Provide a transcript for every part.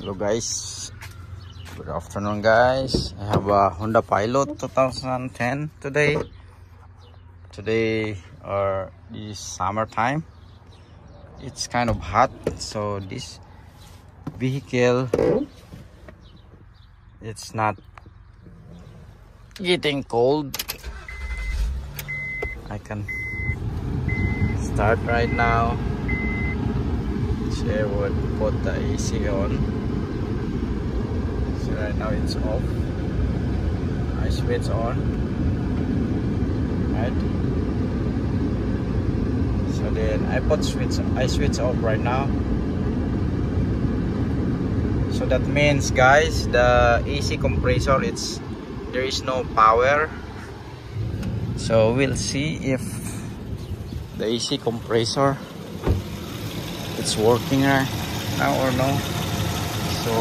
Hello guys, good afternoon guys. I have a Honda Pilot 2010 today. Today is summertime. It's kind of hot, so this vehicle, it's not getting cold. I can start right now. So I would put the AC on. So right now it's off. I switch on. Right. So then I switch off right now. So that means guys, the AC compressor, there is no power. So we'll see if the AC compressor it's working right now or no. So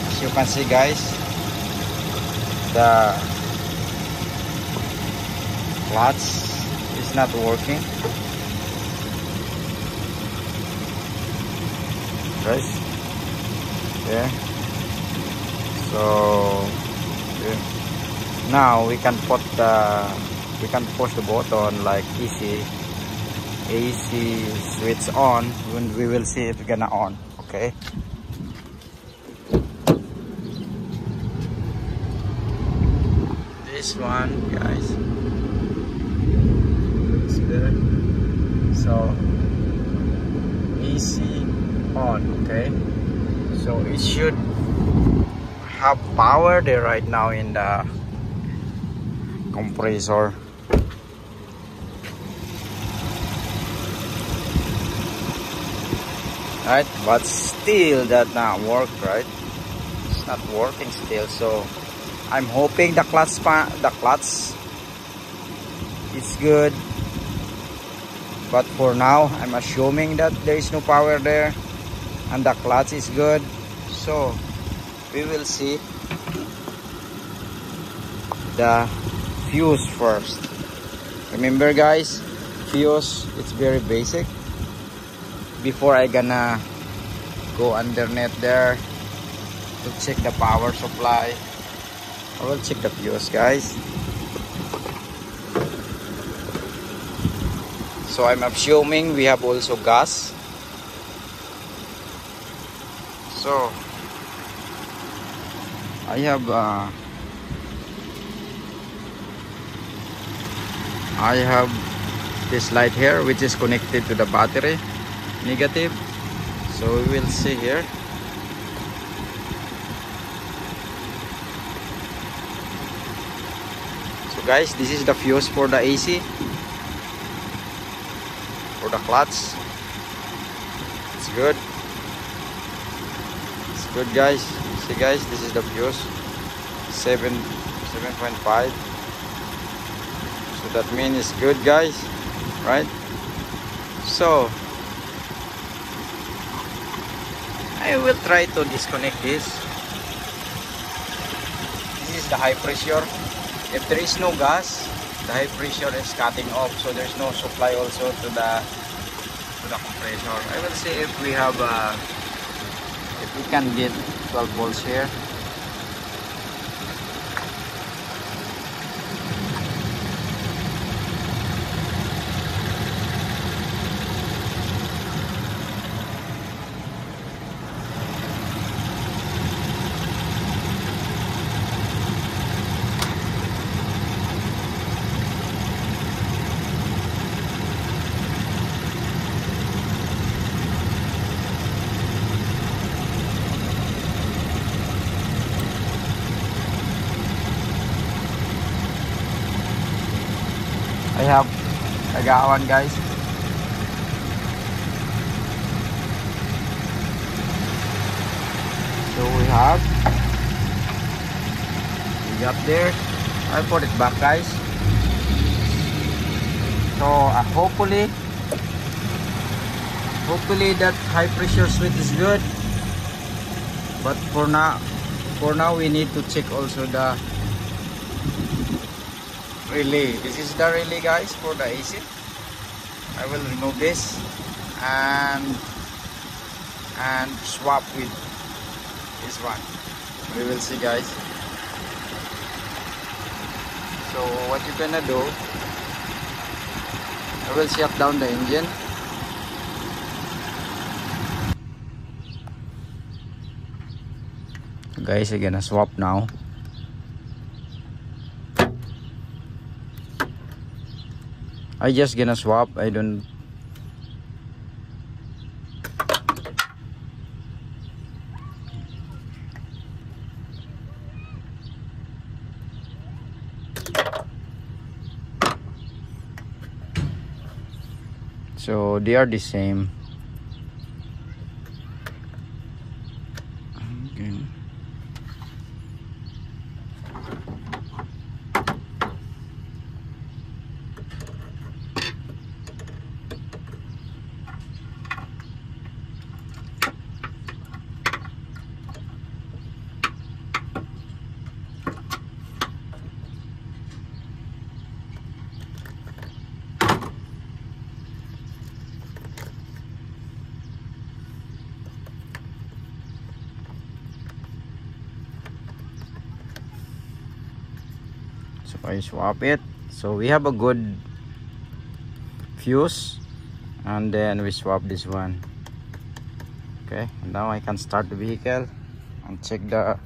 as you can see guys, the clutch is not working. Right there. So yeah. Now we can push the button like AC switch on when we will see if it's gonna on. Okay, this one guys, see there. So AC on. Okay, so it should have power there right now in the compressor. Right, but still that not work, right? It's not working still. So I'm hoping the clutch is good, but for now I'm assuming that there is no power there and the clutch is good. So we will see the fuse first. Remember guys, fuse, it's very basic. Before I gonna go underneath there to check the power supply, I will check the fuse guys. So I'm assuming we have also gas. So I have this light here which is connected to the battery, negative. So we will see here. So guys, this is the fuse for the AC, for the clutch. It's good. It's good guys. See guys, this is the fuse, 7.5. So that means it's good guys, right? So I will try to disconnect this. This is the high pressure. If there is no gas, the high pressure is cutting off, so there's no supply also to the compressor. I will see if we have if we can get 12 volts here. I got one guys. So we got there. I put it back guys. So hopefully that high pressure switch is good, but for now we need to check also the relay. This is the relay guys for the AC. I will remove this and swap with this one. We will see, guys. So what you gonna do, I will shut down the engine. Guys, I'm gonna swap now. I just gonna swap. I don't. So they are the same. Okay. So I swap it. So we have a good fuse, and then we swap this one. Okay, now I can start the vehicle and check the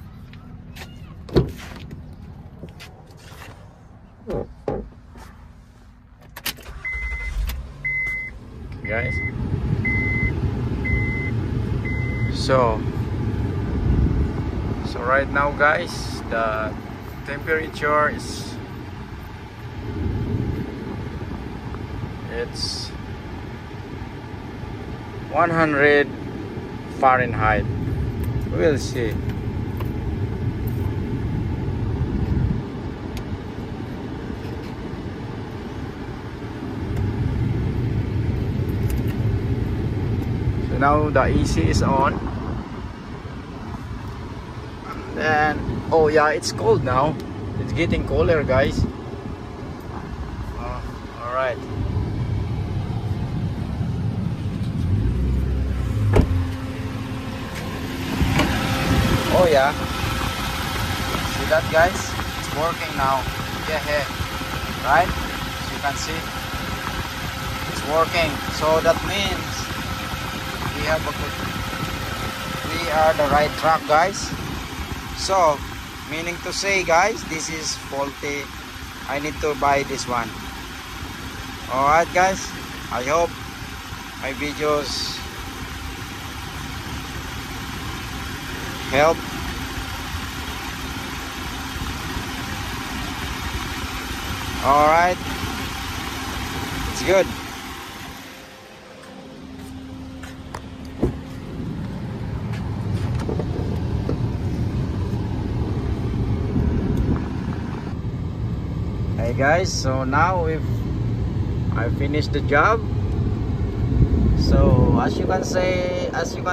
guys. So right now, guys, the temperature is it's 100 Fahrenheit. We'll see. So now the AC is on. And oh yeah, it's cold now. It's getting colder, guys. All right. Oh yeah. See that, guys? It's working now. Yeah, right? As you can see, it's working. So that means we are the right track, guys. So meaning to say, guys, this is faulty. I need to buy this one. Alright, guys, I hope my videos help. Alright, it's good. Hey guys, so now I finished the job. So as you can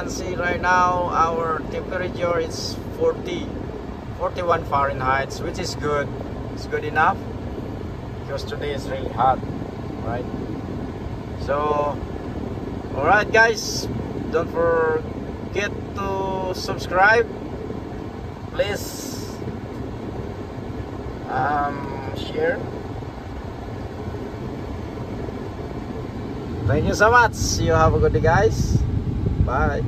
see right now, our temperature is 41 Fahrenheit, which is good. It's good enough because today is really hot, right? So alright, guys, don't forget to subscribe, please. Share. Thank you so much. You have a good day, guys. Bye.